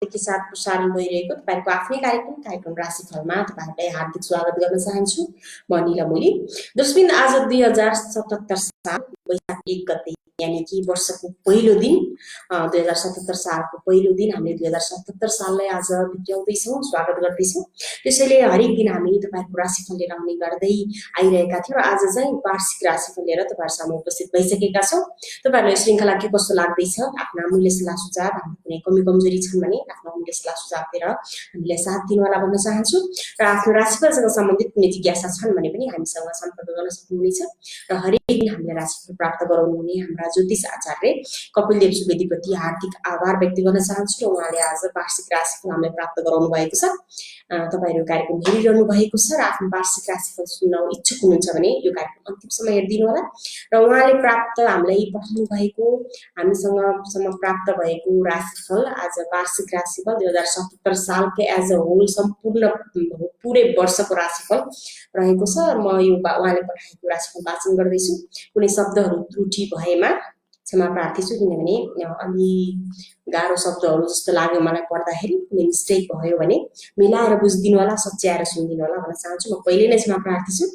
के साथ प्रसारण भइरहेको तपाईहरुको आफ्नै कार्यक्रम राशिफलमा तपाईहरुलाई हार्दिक स्वागत गर्न चाहन्छु। म निला मुली। दर्शकबिन आज 2077 साल वैशाख 1 गते यानी कि वर्षको पहिलो दिन 2077 सालको पहिलो दिन हामीले 2077 साललाई आज बित्याउँदैछौँ, स्वागत गर्दैछौँ। त्यसैले हरेक दिन हामी तपाईहरुको राशिफल लिएर आउने गर्दै आइरहेका थियौँ र आज चाहिँ वार्षिक राशिफल लिएर तपाईहरुसँग उपस्थित भइसकेका छौँ। तपाईहरुलाई श्रृंखला के कस्तो लाग्दैछ, आफ्ना अमूल्य सल्लाह सुझाव, हाम्रो कुनै कमी कमजोरी छन् भने आफ्नो अमूल्य सल्लाह सुझाव दिएर हामीलाई साथ दिनु होला भन्न चाहन्छु र आफ्नो राशिफलसँग सम्बन्धित कुनै जिज्ञासा छन् भने पनि हामीसँग सम्पर्क गर्न सक्नुहुनेछ र हरेक दिन हामीले राशिफल प्राप्त गराउनुहुने हाम्रा ज्योतिष आचार्य कपिलदेव सुवेदीप्रति हार्दिक आभार व्यक्त गर्न चाहन्छु र उहाँले आज वार्षिक राशिफल हामीलाई प्राप्त गराउनु भएको छ। तपाईहरु कार्यक्रम हेरिरहनु भएको छ र आफ्नो वार्षिक राशिफल सुन्न इच्छुक हुनुहुन्छ भने यो कार्यक्रम अन्तिमसम्म हेरिदिनु होला र उहाँले हामीलाई पठाउनु भएको हामीसँग प्राप्त भएको राशिफल आज वार्षिक राशिफल 2077 सालको एज अ होल सम्पूर्ण पुरै वर्षको राशिफल रहेको छ। म यो उहाँले पठाएको राशिफल वाचन गर्दैछु। कुनै शब्दहरू त्रुटि भएमा क्षमा प्रार्थी छु, किनभने अलि गाह्रो शब्दहरू जस्तो लाग्यो मलाई पढ्दाखेरि। कुनै मिस्टेक भयो भने मिलाएर बुझिदिनु होला, सच्याएर सुनिदिनु होला भन्न चाहन्छु। म पहिले नै क्षमा प्रार्थी छु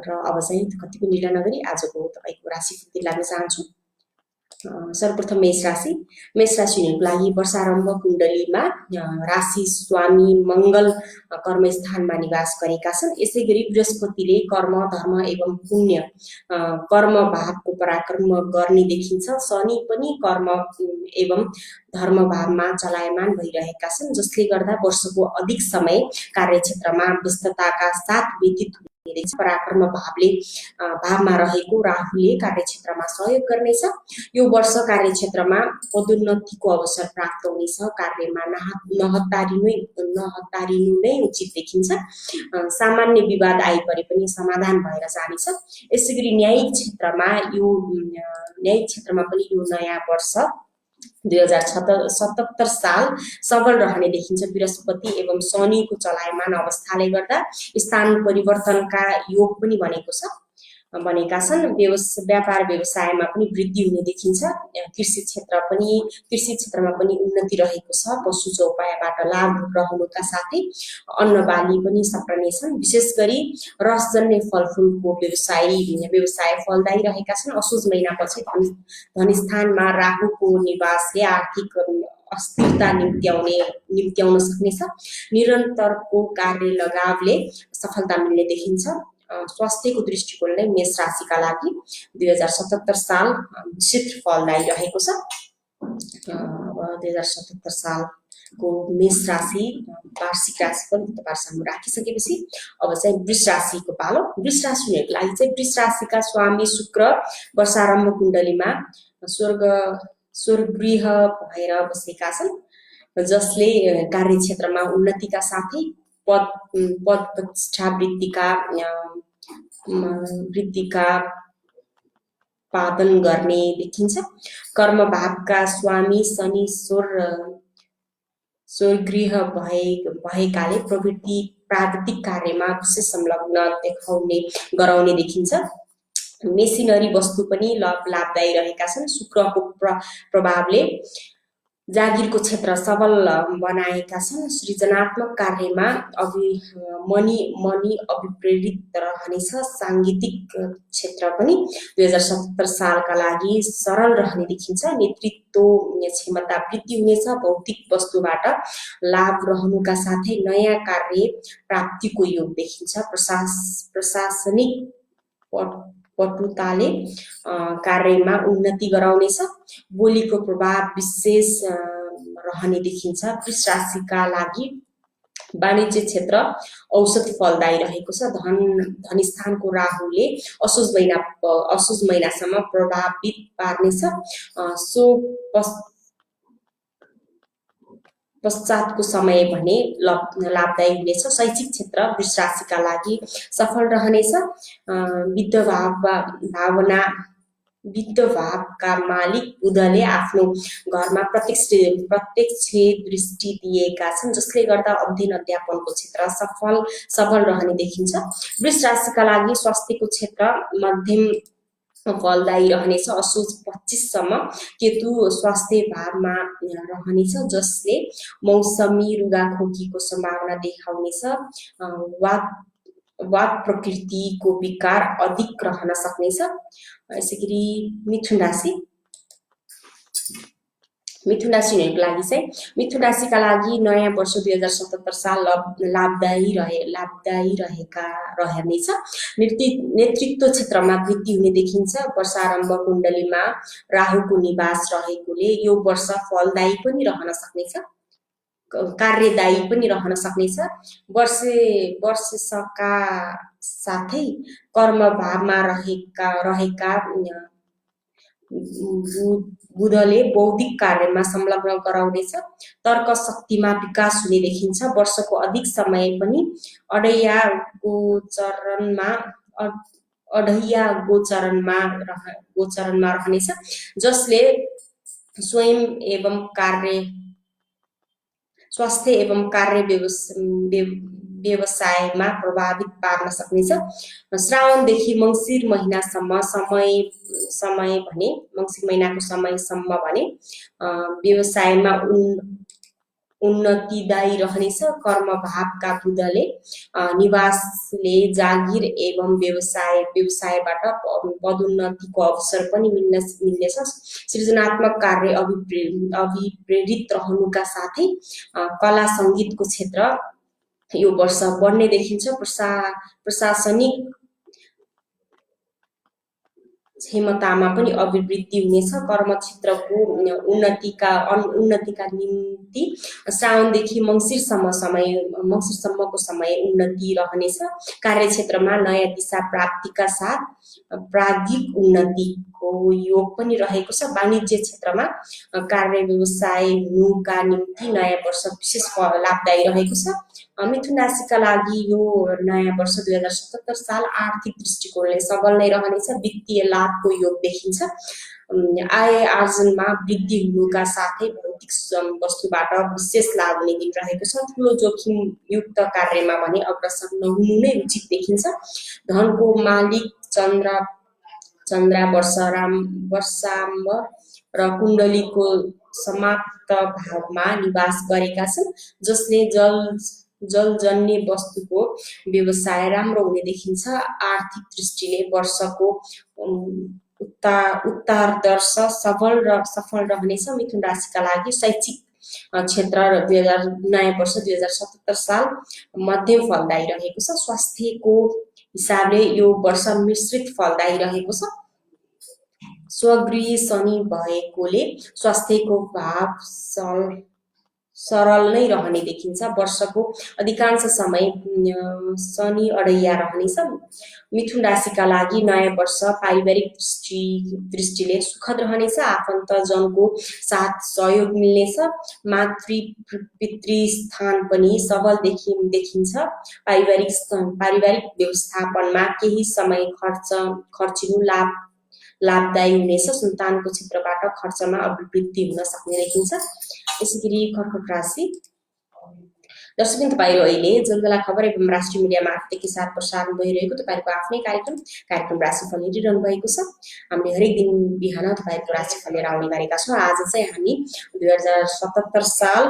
र अब चाहिँ कति पनि ढिला नगरी आजको तपाईको राशिफल लाग्न चाहन्छु। सर्वप्रथम मेष राशि हुनेको लागि वर्षारम्भ कुण्डलीमा राशि स्वामी मंगल कर्मस्थानमा निवास गरेका छन्। यसैगरी बृहस्पतिले कर्म धर्म एवं पुण्य कर्म भावको पराक्रम गर्ने देखिन्छ। शनि पनि कर्म एवं धर्म भावमा चलायमान भइरहेका छन्, जसले गर्दा वर्षको अधिक समय कार्यक्षेत्रमा व्यस्तताका साथ व्यतीत पराक्रम भावमा रहेको राहुले कार्यक्षेत्रमा सहयोग गर्नेछ। यो वर्ष कार्यक्षेत्रमा पदोन्नतिको अवसर प्राप्त हुनेछ। कार्यमा नहतारिनु नै उचित देखिन्छ। सामान्य विवाद आइपरे पनि समाधान भएर जानेछ। यसैगरी न्यायिक क्षेत्रमा पनि यो नयाँ वर्ष 2077 साल सबल रहने देखिन्छ। बृहस्पति एवं शनिको चलायमान अवस्थाले गर्दा स्थान परिवर्तनका योग पनि बनेका छन्। व्यापार व्यवसायमा पनि वृद्धि हुने देखिन्छ। कृषि क्षेत्रमा पनि उन्नति रहेको छ। पशु चौपायाबाट लाभ रहनुका साथै अन्न बाली पनि सप्रनेछन्। विशेष गरी रसजन्य फलफुलको व्यवसाय फलदायी रहेका छन्। असोज महिनापछि धनस्थानमा राहुको निवासले आर्थिक अस्थिरता निम्त्याउन सक्नेछ। निरन्तरको कार्य लगावले सफलता मिल्ने देखिन्छ। स्वास्थ्यको दृष्टिकोणले मेष राशिका लागि 2077 साल मिश्रित फलदायी रहेको छ। 2077 सालको मेष राशि वार्षिक राशिफल तपाईहरुसँग राखिसकेपछि अब चाहिँ वृष राशिको पालो। वृष राशि हुनेको लागि चाहिँ वृष राशिका स्वामी शुक्र वर्षारम्भ कुण्डलीमा स्वर्गगृह भएर बसेका छन्, जसले कार्यक्षेत्रमा उन्नतिका साथै पद प्रतिष्ठा वृद्धिका पादन गर्ने देखिन्छ। कर्म भावका स्वामी शनि स्वर्गगृह भएकाले प्राविधिक कार्यमा विशेष संलग्न गराउने देखिन्छ। मेसिनरी वस्तु पनि लाभदायी रहेका छन्। शुक्रको प्रभावले जागिरको क्षेत्र सबल बनाएका छन्। सृजनात्मक कार्यमा मनी अभिप्रेरित रहनेछ। सांगीतिक क्षेत्र पनि 2077 सालका लागि सरल रहने देखिन्छ। नेतृत्व क्षमता वृद्धि हुनेछ। भौतिक वस्तुबाट लाभ रहनुका साथै नयाँ कार्य प्राप्तिको योग देखिन्छ। प्रशासनिक पटुताले कार्यमा उन्नति गराउनेछ। बोलीको प्रभाव विशेष रहने देखिन्छ। वृष राशिका लागि वाणिज्य क्षेत्र औसत फलदायी रहेको छ। धनस्थानको राहुले असोज महिनासम्म प्रभावित पार्नेछ। सो पश्चातको समय भने लाभदायी हुनेछ। शैक्षिक क्षेत्र वृष राशिका लागि सफल रहनेछ। वित्त भावका मालिक बुधले आफ्नो घरमा प्रत्यक्ष दृष्टि दिएका छन्, जसले गर्दा अध्ययन अध्यापनको क्षेत्र सबल रहने देखिन्छ। वृष राशिका लागि स्वास्थ्यको क्षेत्र मध्यम फलदायी रहनेछ। असोज 25 सम्म केतु स्वास्थ्य भावमा रहनेछ, जसले मौसमी रुगाखोकीको सम्भावना देखाउनेछ। वात वात प्रकृतिको विकार अधिक रहन सक्नेछ। यसैगरी मिथुन राशि हुनेको लागि चाहिँ मिथुन राशिका लागि नयाँ वर्ष 2077 साल लाभदायी रहनेछ। नेतृत्व क्षेत्रमा वृद्धि हुने देखिन्छ। वर्षारम्भ कुण्डलीमा राहुको निवास रहेकोले यो वर्ष फलदायी पनि रहन सक्नेछ, कार्यदायी पनि रहन सक्नेछ। वर्षका साथै कर्मभावमा रहेका बुधले बौद्धिक कार्यमा संलग्न गराउनेछ। तर्क शक्तिमा विकास हुने देखिन्छ। वर्षको अधिक समय पनि अढैया गोचरणमा रहनेछ, जसले स्वास्थ्य एवं कार्य व्यवसायमा प्रभावित पार्न सक्नेछ। श्रावणदेखि मङ्सिर महिनासम्म मङ्सिर महिनाको समयसम्म भने व्यवसायमा उन्नतिदायी रहनेछ। कर्मभावका बुधले निवासले जागिर एवं व्यवसायबाट पदोन्नतिको अवसर पनि मिल्नेछ। सृजनात्मक कार्य अभिप्रेरित रहनुका साथै कला सङ्गीतको क्षेत्र यो वर्ष बढ्ने देखिन्छ। प्रशासनिक क्षमतामा पनि अभिवृद्धि हुनेछ। कर्म क्षेत्रको उन्नतिका निम्ति श्रावणदेखि मङ्सिरसम्मको समय उन्नति रहनेछ। कार्यक्षेत्रमा नयाँ दिशा प्राप्तिका साथ प्राज्ञिक उन्नतिको योग पनि रहेको छ। वाणिज्य क्षेत्रमा कार्य व्यवसाय हुनुका निम्ति नयाँ वर्ष विशेष लाभदायी रहेको छ। मिथुन राशिका लागि यो नयाँ वर्ष 2077 साल आर्थिक दृष्टिकोणले सबल नै रहनेछ। वित्तीय लाभको योग देखिन्छ। आय आर्जनमा वृद्धि हुनुका साथै भौतिक वस्तुबाट विशेष लाभ हुने दिन रहेको छ। ठुलो जोखिम युक्त कार्यमा भने अग्रसर नहुनु नै उचित देखिन्छ। धनको मालिक चन्द्रा वर्षाम्ब र कुण्डलीको समाप्त भावमा निवास गरेका छन्, जसले जलजन्य वस्तुको व्यवसाय राम्रो हुने देखिन्छ। आर्थिक दृष्टिले वर्षको उत्तरार्ध सफल रहनेछ। मिथुन राशिका लागि शैक्षिक क्षेत्र नयाँ वर्ष 2077 साल मध्यम फलदायी रहेको छ। स्वास्थ्यको हिसाबले यो वर्ष मिश्रित फलदायी रहेको छ। स्वगृही शनि भएकोले स्वास्थ्यको भाव सरल नै रहने देखिन्छ। वर्षको अधिकांश समय शनि अढैया रहनेछ। मिथुन राशिका लागि नयाँ वर्ष पारिवारिक दृष्टिले सुखद रहनेछ। आफन्तजनको साथ सहयोग मिल्नेछ। मातृ स्थान पनि सबल देखिन्छ। पारिवारिक व्यवस्थापनमा केही समय खर्चिनु लाभदायी हुनेछ। सन्तानको क्षेत्रबाट खर्चमा अभिवृद्धि हुन सक्ने देखिन्छ। यसैगरी कर्कट राशि दर्शकबिन, तपाईहरु अहिले जनगला खबर एवं राष्ट्रिय मिडिया मार्फत के साथ प्रसारण भइरहेको तपाईहरुको आफ्नै कार्यक्रम राशिफल हेरिरहनु भएको छ। हामीले हरेक दिन बिहान तपाईहरुको राशिफल लिएर आउने गरेका छौं। आज चाहिँ हामी 2077 साल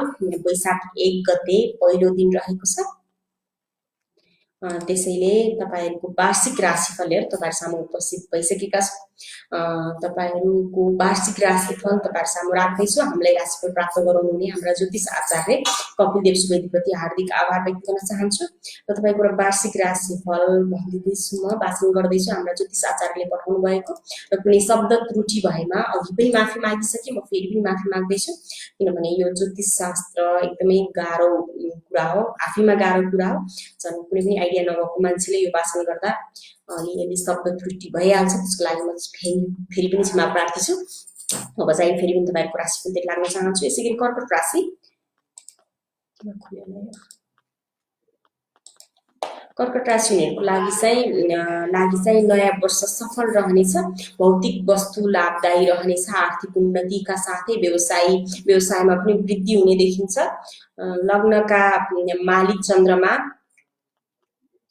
वैशाख 1 गते पहिलो दिन रहेको छ। त्यसैले तपाईहरुको वार्षिक राशिफल लिएर तपाईहरु सामु उपस्थित भइसकेका छौं। तपाईहरुको वार्षिक राशिफल तपाईहरु सामु राख्दैछु। हामीलाई राशिफल प्राप्त गराउनुहुने हाम्रा ज्योतिष आचार्य कपिलदेव सुवेदीप्रति हार्दिक आभार व्यक्त गर्न चाहन्छु। र तपाईको वार्षिक राशिफल भन्दैछु, म वाचन गर्दैछु हाम्रा ज्योतिष आचार्यले पठाउनु भएको। र कुनै शब्द त्रुटि भएमा अघि पनि माफी मागिसके, म फेरि पनि माफी माग्दैछु, किनभने यो ज्योतिष शास्त्र एकदमै गाह्रो कुरा हो, आफैमा गाह्रो कुरा हो। जन कुनै पनि आइडिया नभएको मान्छेले यो वाचन गर्दा यदि शब्द त्रुटि भइहाल्छ, त्यसको लागि म फेरि पनि क्षमा प्रार्थी छु। अब चाहिँ फेरि पनि तपाईहरुको राशिफलतिर लाग्न चाहन्छु। यसैगरी कर्कट राशि हुनेहरुको लागि चाहिँ नयाँ वर्ष सफल रहनेछ। भौतिक वस्तु लाभदायी रहनेछ। आर्थिक उन्नतिका साथै व्यवसायमा पनि वृद्धि हुने देखिन्छ। लग्नका मालिक चन्द्रमा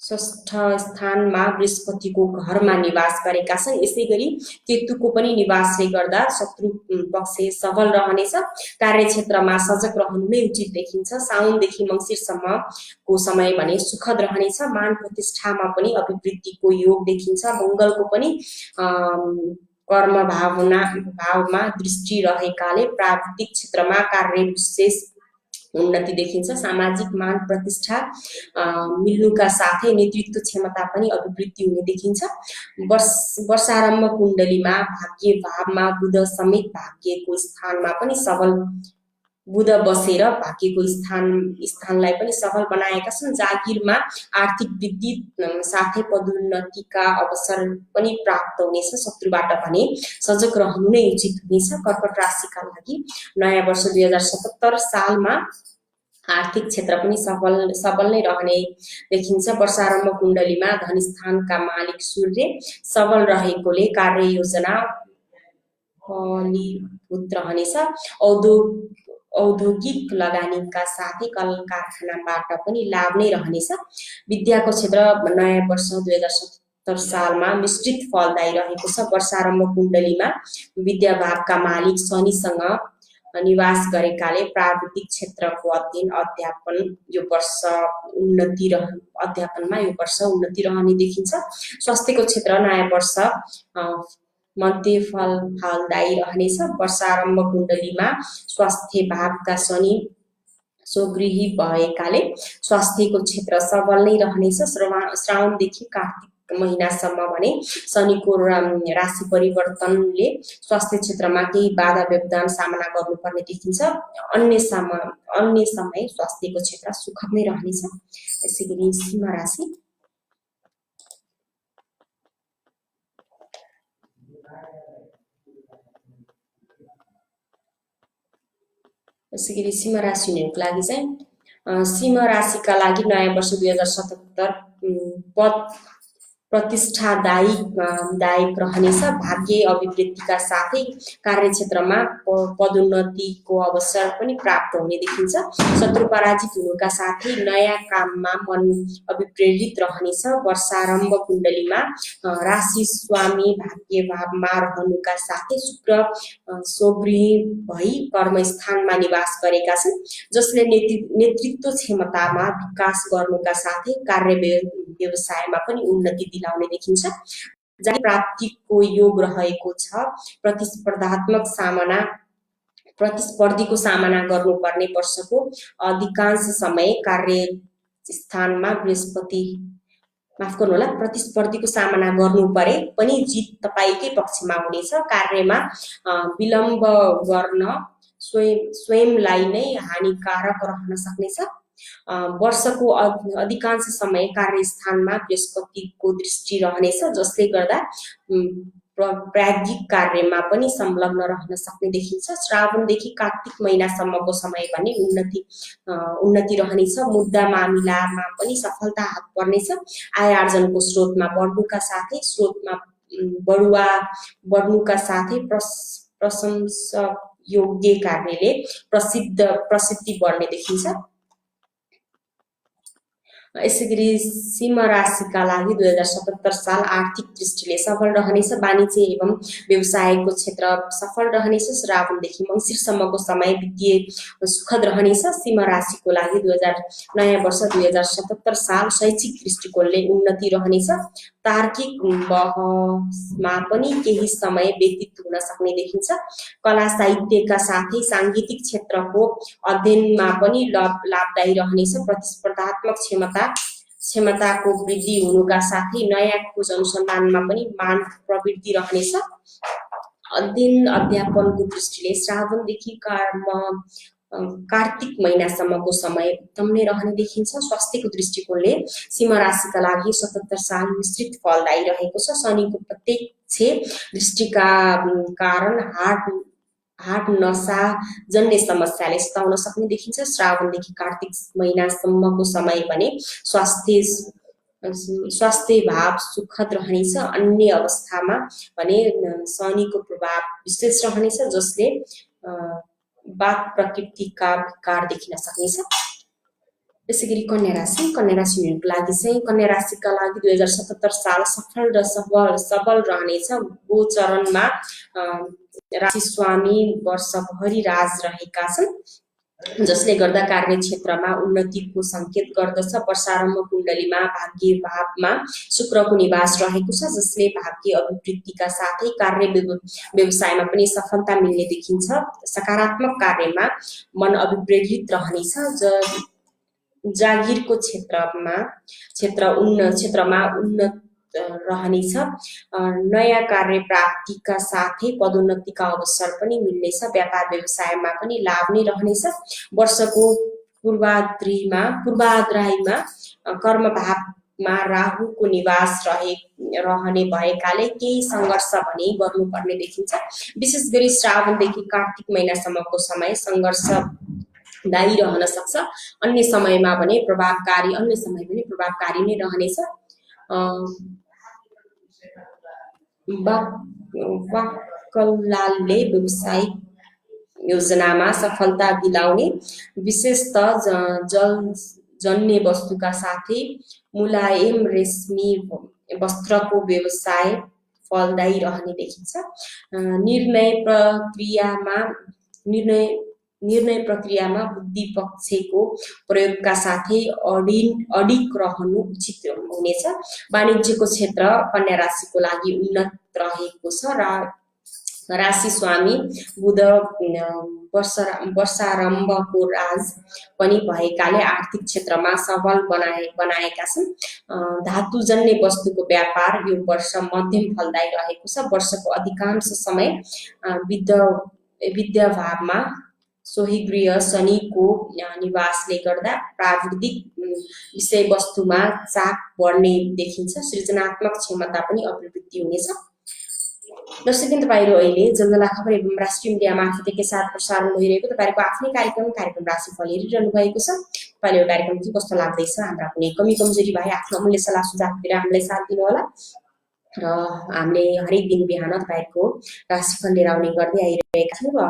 षष्ठ स्थानमा बृहस्पतिको घरमा निवास गरेका छन्। यसै गरी केतुको पनि निवासले गर्दा शत्रु पक्ष सबल रहनेछ। कार्यक्षेत्रमा सजग रहनु नै उचित देखिन्छ। साउनदेखि मङ्सिरसम्मको समय भने सुखद रहनेछ। मान प्रतिष्ठामा पनि अभिवृद्धिको योग देखिन्छ। मङ्गलको पनि कर्म भावमा दृष्टि रहेकाले प्राविधिक क्षेत्रमा कार्य विशेष उन्नति देखिन्छ। सामाजिक मान प्रतिष्ठा मिल्नुका साथै नेतृत्व क्षमता पनि अभिवृद्धि हुने देखिन्छ। वर्षारम्भ कुण्डलीमा भाग्य भावमा बुध समेत भाग्यको स्थानमा पनि सबल बुध बसेर भाग्यको स्थानलाई पनि सफल बनाएका छन्। जागिरमा आर्थिक वृद्धि साथै पदोन्नतिका अवसर पनि प्राप्त हुनेछ। शत्रुबाट भने सजग रहनु नै उचित हुनेछ। कर्कट राशिका लागि नयाँ वर्ष 2077 सालमा आर्थिक क्षेत्र पनि सबल नै रहने देखिन्छ। वर्षारम्भ कुण्डलीमा धनस्थानका मालिक सूर्य सबल रहेकोले कार्ययोजना फलीभूत रहनेछ। औद्योगिक लगानीका साथै कल कारखानाबाट पनि लाभ नै रहनेछ। विद्याको क्षेत्र नयाँ वर्ष 2077 सालमा मिश्रित फलदायी रहेको छ। वर्षारम्भ कुण्डलीमा विद्या भावका मालिक शनिसँग निवास गरेकाले प्राविधिक क्षेत्रको अध्यापनमा यो वर्ष उन्नति रहने देखिन्छ। स्वास्थ्यको क्षेत्र नयाँ वर्ष मध्य फलदायी रहनेछ। वर्षारम्भ कुण्डलीमा स्वास्थ्य भावका शनि स्वगृही भएकाले स्वास्थ्यको क्षेत्र सबल नै रहनेछ। श्रावणदेखि कार्तिक महिनासम्म भने शनिको राशि परिवर्तनले स्वास्थ्य क्षेत्रमा केही बाधा व्यवधान सामना गर्नुपर्ने देखिन्छ। अन्य समय स्वास्थ्यको क्षेत्र सुखद नै रहनेछ। यसैगरी सिंह राशि सिंह राशि हुनेको लागि चाहिँ सिंह राशिका लागि नयाँ वर्ष 2077 पद प्रतिष्ठादायक रहनेछ। भाग्य अभिवृद्धिका साथै कार्यक्षेत्रमा पदोन्नतिको अवसर पनि प्राप्त हुने देखिन्छ। शत्रु पराजित हुनुका साथै नयाँ काममा मन अभिप्रेरित रहनेछ। वर्षारम्भ कुण्डलीमा राशि स्वामी भाग्य भावमा रहनुका साथै शुक्र स्वगृही भई कर्मस्थानमा निवास गरेका छन्, जसले नेतृत्व क्षमतामा विकास गर्नुका साथै कार्य व्यवसायमा पनि उन्नति दिलाउने देखिन्छ। जाति प्राप्तिको योग रहेको छ। प्रतिस्पर्धीको सामना गर्नुपर्ने वर्षको अधिकांश समय कार्यस्थानमा प्रतिस्पर्धीको सामना गर्नु परे पनि जित तपाईकै पक्षमा हुनेछ। कार्यमा विलम्ब गर्न स्वयंलाई नै हानिकारक रहन सक्नेछ। वर्षको अधिकांश समय कार्यस्थानमा बृहस्पतिको दृष्टि रहनेछ, जसले गर्दा प्राज्ञिक कार्यमा पनि संलग्न रहन सक्ने देखिन्छ। श्रावणदेखि कार्तिक महिनासम्मको समय भने उन्नति रहनेछ। मुद्दा मामिलामा पनि सफलता हात पर्नेछ। आय आर्जनको स्रोतमा बढ्नुका साथै प्रशंसयोग्य कार्यले प्रसिद्धि बढ्ने देखिन्छ। यसैगरी सिंह राशिका लागि 2077 साल आर्थिक दृष्टिले सफल रहनेछ। वाणिज्य एवं व्यवसायको क्षेत्र सफल रहनेछ। श्रावणदेखि मङ्सिरसम्मको समय वित्तीय सुखद रहनेछ। सिंह राशिको लागि नयाँ वर्ष 2077 साल शैक्षिक दृष्टिकोणले उन्नति रहनेछ। तार्किक बहसमा पनि केही समय व्यतीत हुन सक्ने देखिन्छ। कला साहित्यका साथै साङ्गीतिक क्षेत्रको अध्ययनमा पनि लाभदायी रहनेछ। प्रतिस्पर्धात्मक क्षमताको वृद्धि हुनुका साथै नयाँ खोज अनुसन्धानमा पनि मान प्रवृत्ति रहनेछ। अध्ययन अध्यापनको दृष्टिले श्रावणदेखि कार्तिक महिनासम्मको समय उत्तम नै रहने देखिन्छ। स्वास्थ्यको दृष्टिकोणले सिंह राशिका लागि 77 साल मिश्रित फलदायी रहेको छ। शनिको प्रत्यक्ष दृष्टिका कारण हार्ट नसा जन्य समस्याले सताउन सक्ने देखिन्छ। श्रावणदेखि कार्तिक महिनासम्मको समय भने स्वास्थ्य भाव सुखद रहनेछ। अन्य अवस्थामा भने शनिको प्रभाव विशेष रहनेछ, जसले वात प्रकृतिका विकार देखिन सक्नेछ। यसैगरी कन्या राशिहरूको लागि चाहिँ कन्या राशिका लागि 2077 साल सफल र सबल रहनेछ। गोचरणमा राशि स्वामी वर्षभरि राज रहेका छन्, जसले गर्दा कार्यक्षेत्रमा उन्नतिको संकेत गर्दछ। वर्षारम्भ कुण्डलीमा भाग्य भावमा शुक्रको निवास रहेको छ, जसले भाग्य अभिवृद्धिका साथै कार्य व्यवसायमा पनि सफलता मिल्ने देखिन्छ। सकारात्मक कार्यमा मन अभिप्रेरित रहनेछ। जागिरको क्षेत्रमा उन्नत रहनेछ। नयाँ कार्य प्राप्तिका साथै पदोन्नतिका अवसर पनि मिल्नेछ। व्यापार व्यवसायमा पनि लाभ नै रहनेछ। वर्षको पूर्वाद्रायमा कर्म भावमा राहुको निवास रहने भएकाले केही सङ्घर्ष भने गर्नुपर्ने देखिन्छ। विशेष गरी श्रावणदेखि कार्तिक महिनासम्मको समय सङ्घर्षदायी रहन सक्छ। अन्य समय पनि प्रभावकारी नै रहनेछ। वाक्कलले व्यावसायिक योजनामा सफलता दिलाउने, विशेषतः जलजन्य वस्तुका साथै मुलायम रेशमी वस्त्रको व्यवसाय फलदायी रहने देखिन्छ। निर्णय प्रक्रियामा बुद्धि पक्षको प्रयोगका साथै अडिक रहनु उचित हुनेछ। वाणिज्यको क्षेत्र कन्या राशिको लागि उन्नत रहेको छ र राशि स्वामी बुध वर्षारम्भको राज पनि भएकाले आर्थिक क्षेत्रमा सबल बनाएका छन्। धातुजन्य वस्तुको व्यापार यो वर्ष मध्यम फलदायी रहेको छ। वर्षको अधिकांश समय विद्या भावमा सोही गृह शनिको निवासले गर्दा प्राविधिक विषयवस्तुमा चाख बढ्ने देखिन्छ। सृजनात्मक क्षमता पनि अभिवृद्धि हुनेछ। दर्शकबिन, तपाईहरु अहिले जलजला खबर एवं राष्ट्रिय मिडिया मार्फत एकैसाथ प्रसारण भइरहेको तपाईहरुको आफ्नै कार्यक्रम राशिफल हेरिरहनु भएको छ। तपाईले यो कार्यक्रम के कस्तो लाग्दैछ, हाम्रा कुनै कमी कमजोरी भए आफ्नो अमूल्य सल्लाह सुझाव दिएर हामीलाई साथ दिनु होला। र हामीले हरेक दिन बिहान तपाईहरुको राशिफल लिएर आउने गर्दै आइरहेका छौँ र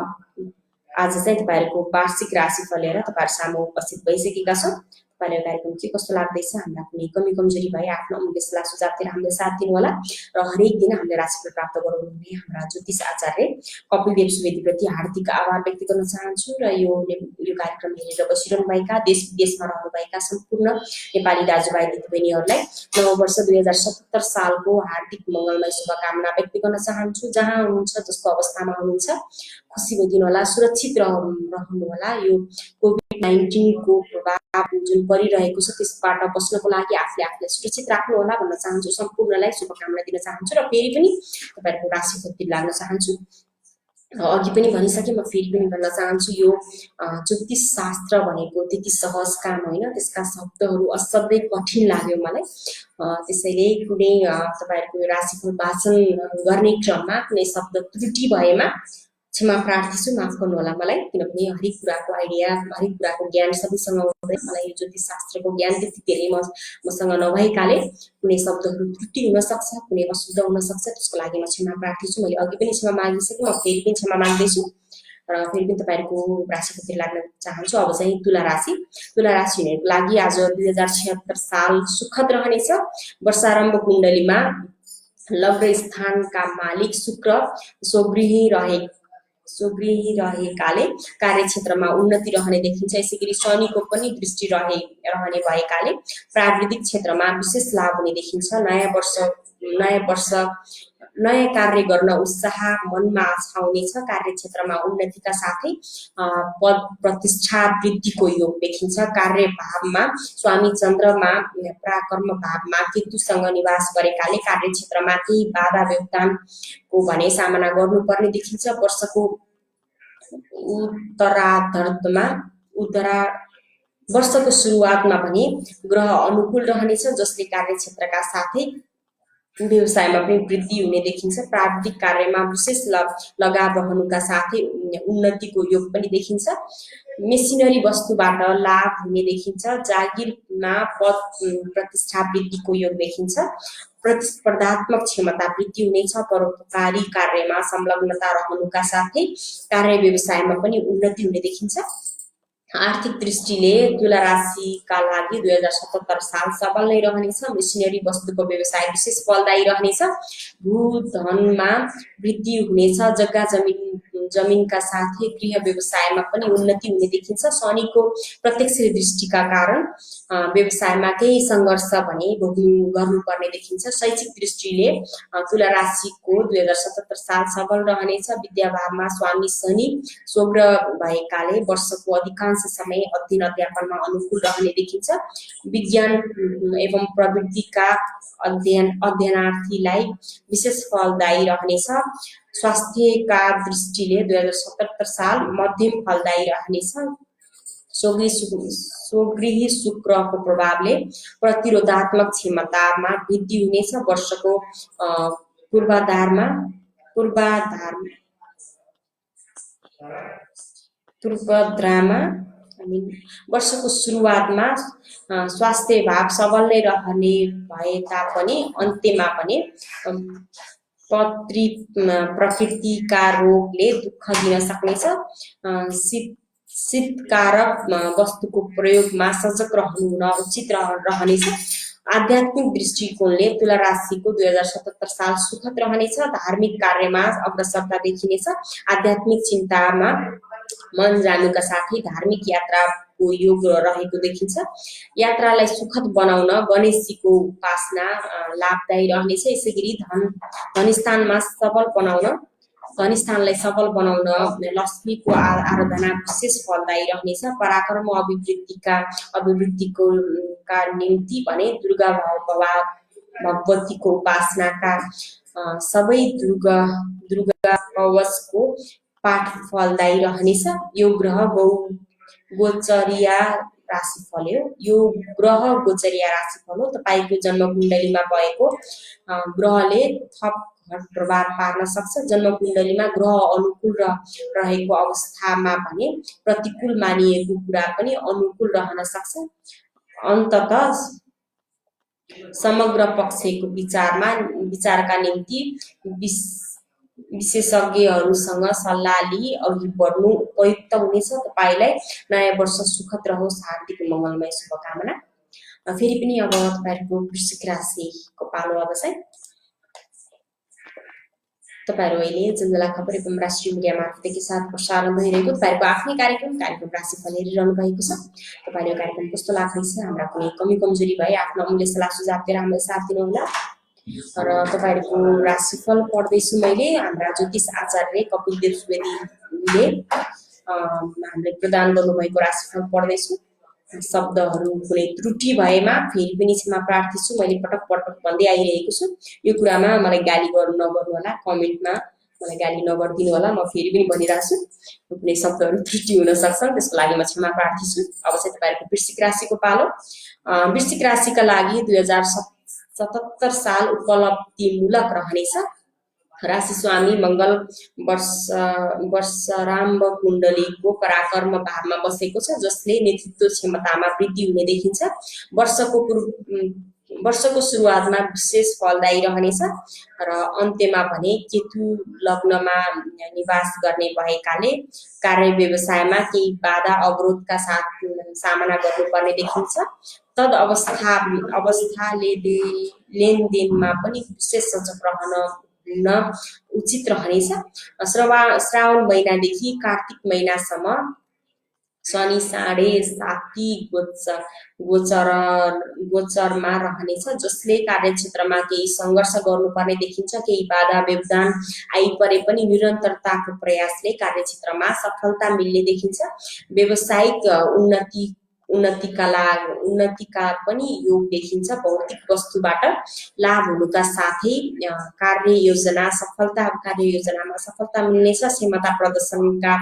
आज चाहिँ तपाईहरुको वार्षिक राशिफल लिएर तपाईहरु सामु उपस्थित भइसकेका छौँ। तपाईलाई कार्यक्रम के कस्तो लाग्दैछ, हाम्रा कुनै कमी कमजोरी भए आफ्नो अमूल्य सल्लाह सुझाव दिएर हामीलाई साथ दिनु होला। र हरेक दिन हामीले राशिफल प्राप्त गराउनुहुने हाम्रा ज्योतिष आचार्य कपिल देव सुवेदी प्रति हार्दिक आभार व्यक्त गर्न चाहन्छु। र यो कार्यक्रम हेरेर बसिरहनु भएका देश विदेशमा रहनुभएका सम्पूर्ण नेपाली दाजुभाइ दिदीबहिनीहरूलाई नववर्ष 2077 सालको हार्दिक मङ्गलमय शुभकामना व्यक्त गर्न चाहन्छु। जहाँ हुनुहुन्छ, जस्तो अवस्थामा हुनुहुन्छ, खुसी भइदिनु होला, सुरक्षित रहनु होला। यो कोभिड-19 को प्रभाव जुन परिरहेको छ त्यसबाट बस्नको लागि आफूले सुरक्षित राख्नु होला भन्न चाहन्छु। सम्पूर्णलाई शुभकामना दिन चाहन्छु र फेरि पनि तपाईहरुको राशिफल लाग्न चाहन्छु। अघि पनि भनिसके, म फेरि पनि भन्न चाहन्छु, यो ज्योतिष शास्त्र भनेको त्यति सहज काम होइन। त्यसका शब्दहरू असाध्यै कठिन लाग्यो मलाई। त्यसैले कुनै तपाईहरुको राशिफल वाचन गर्ने क्रममा कुनै शब्द त्रुटि भएमा क्षमा प्रार्थी छु, माफ गर्नु होला मलाई। किनभने हरेक कुराको आइडिया, हरेक कुराको ज्ञान सबैसँग हुँदैन। मलाई यो ज्योतिष शास्त्रको ज्ञान त्यति धेरै मसँग नभएकाले कुनै शब्दहरू त्रुटि हुन सक्छ, कुनै अशुद्ध हुन सक्छ। त्यसको लागि म क्षमा प्रार्थी छु। मैले अघि पनि क्षमा मागिसकेँ, म फेरि पनि क्षमा माग्दैछु। र फेरि पनि तपाईहरुको राशिफल लाग्न चाहन्छु। अब चाहिँ तुला राशिहरूको लागि आज 2076 साल सुखद रहनेछ। वर्षारम्भ कुण्डलीमा लग्न स्थानका मालिक शुक्र स्वगृही रहेकाले कार्यक्षेत्रमा उन्नति रहने देखिन्छ। यसैगरी शनिको पनि दृष्टि रहने भएकाले प्राविधिक क्षेत्रमा विशेष लाभ हुने देखिन्छ। नयाँ कार्य गर्न उत्साह मनमा छाउनेछ। कार्यक्षेत्रमा उन्नतिका साथै पद प्रतिष्ठा वृद्धिको योग देखिन्छ। कार्य भावमा स्वामी चन्द्रमा पराक्रम भावमा केतुसँग निवास गरेकाले कार्यक्षेत्रमा केही बाधा व्यवधानको भने सामना गर्नुपर्ने देखिन्छ। वर्षको वर्षको सुरुवातमा पनि ग्रह अनुकूल रहनेछ, जसले कार्यक्षेत्रका साथै व्यवसायमा पनि वृद्धि हुने देखिन्छ। प्राविधिक कार्यमा विशेष लगाव रहनुका साथै उन्नतिको योग पनि देखिन्छ। मेसिनरी वस्तुबाट लाभ हुने देखिन्छ। जागिरमा पद प्रतिष्ठा वृद्धिको योग देखिन्छ। प्रतिस्पर्धात्मक क्षमता वृद्धि हुनेछ। परोपकारी कार्यमा संलग्नता रहनुका साथै कार्य व्यवसायमा पनि उन्नति हुने देखिन्छ। आर्थिक दृष्टिले तुला राशिका लागि 2077 साल सबल नै रहनेछ। मेसिनरी वस्तुको व्यवसाय विशेष फलदायी रहनेछ। भू-धनमा वृद्धि हुनेछ। जग्गा जमिनका साथै गृह व्यवसायमा पनि उन्नति हुने देखिन्छ। शनिको प्रत्यक्ष दृष्टिका कारण व्यवसायमा केही सङ्घर्ष भने गर्नुपर्ने देखिन्छ। शैक्षिक दृष्टिले तुला राशिको 2077 साल सबल रहनेछ। विद्याभावमा स्वामी शनि स्वग्रह भएकाले वर्षको अधिकांश समय अध्ययन अध्यापनमा अनुकूल रहने देखिन्छ। विज्ञान एवं प्रविधिका अध्ययनार्थीलाई विशेष फलदायी रहनेछ। स्वास्थ्यका दृष्टिले 2077 साल मध्यम फलदायी रहनेछ। स्वगृही शुक्रको प्रभावले प्रतिरोधात्मक क्षमतामा वृद्धि हुनेछ। वर्षको पूर्वाधारमा वर्षको सुरुवातमा स्वास्थ्य भाव सबल नै रहने भए तापनि अन्त्यमा पनि प्रकृतिका रोगले दुःख दिन सक्नेछ। शीतकारक वस्तुको प्रयोगमा सजग रहनु उचित रहनेछ। आध्यात्मिक दृष्टिकोणले तुला राशिको 2077 साल सुखद रहनेछ। धार्मिक कार्यमा अग्रसरता देखिनेछ। आध्यात्मिक चिन्तामा मन जानुका साथै धार्मिक यात्राको योग रहेको देखिन्छ। यात्रालाई सुखद बनाउन गणेशजीको उपासना लाभदायी रहनेछ। यसैगरी धनस्थानलाई सबल बनाउन लक्ष्मीको आराधना विशेष फलदायी रहनेछ। पराक्रम अभिवृद्धिको निम्ति भने दुर्गा भगवतीको उपासनाका सबै दुर्गा कवचको पाठ फलदायी रहनेछ। यो ग्रह गोचरिया राशिफल हो। तपाईको जन्मकुण्डलीमा भएको ग्रहले थप प्रभाव पार्न सक्छ। जन्मकुण्डलीमा ग्रह अनुकूल रहेको अवस्थामा भने प्रतिकूल मानिएको कुरा पनि अनुकूल रहन सक्छ। अन्ततः समग्र पक्षको विचारका निम्ति विशेषज्ञहरूसँग सल्लाह लिई अघि बढ्नु उपयुक्त हुनेछ। तपाईलाई नयाँ वर्ष सुखद रहोस्। हार्दिक मङ्गलमय शुभकामना। फेरि पनि अब तपाईहरुको वृश्चिक राशिको पालो अब चाहिँ तपाईहरु अहिले जंगला खबर एवं राष्ट्रिय मिडिया मार्फत साथ प्रसारण भइरहेको तपाईहरुको आफ्नै कार्यक्रम राशिफल हेरिरहनु भएको छ। तपाईहरुको कार्यक्रम कस्तो लाग्दैछ, हाम्रा कुनै कमी कमजोरी भए आफ्नो अमूल्य सल्लाह सुझाव दिएर हामीलाई साथ दिनुहोला। र तपाईहरुको राशिफल पढ्दैछु मैले। हाम्रा ज्योतिष आचार्य कपिलदेव सुवेदीले हामीले प्रदान गर्नुभएको राशिफल पढ्दैछु। शब्दहरू कुनै त्रुटि भएमा फेरि पनि क्षमा प्रार्थी छु। मैले पटक पटक भन्दै आइरहेको छु। यो कुरामा मलाई गाली नगर्नु होला, कमेन्टमा मलाई गाली नगर्दिनु होला। म फेरि पनि भनिरहेको छु, कुनै शब्दहरू त्रुटि हुन सक्छ, त्यसको लागि म क्षमा प्रार्थी छु। अब चाहिँ तपाईहरुको वृश्चिक राशिको पालो। वृश्चिक राशिका लागि 2077 साल उपलब्धिमूलक रहनेछ। राशि स्वामी मंगल वर्षारम्भ कुण्डलीको पराक्रम भावमा बसेको छ, जसले नेतृत्व क्षमतामा वृद्धि हुने देखिन्छ। वर्षको सुरुवातमा विशेष फलदायी रहनेछ र अन्त्यमा भने केतु लग्नमा निवास गर्ने भएकाले कार्य व्यवसायमा केही बाधा अवरोधका साथ सामना गर्नुपर्ने देखिन्छ। तद अवस्थाले लेनदेनमा पनि विशेष सजग रहन उचित रहनेछ। श्रावण महिनादेखि कार्तिक महिनासम्म शनि 7.5 गोचरमा रहनेछ, जसले कार्यक्षेत्रमा केही सङ्घर्ष गर्नुपर्ने देखिन्छ। केही बाधा व्यवधान आइपरे पनि निरन्तरताको प्रयासले कार्यक्षेत्रमा सफलता मिल्ने देखिन्छ। व्यावसायिक उन्नतिका पनि योग देखिन्छ। भौतिक वस्तुबाट लाभ हुनुका साथै कार्ययोजनामा सफलता मिल्नेछ। क्षमता प्रदर्शनका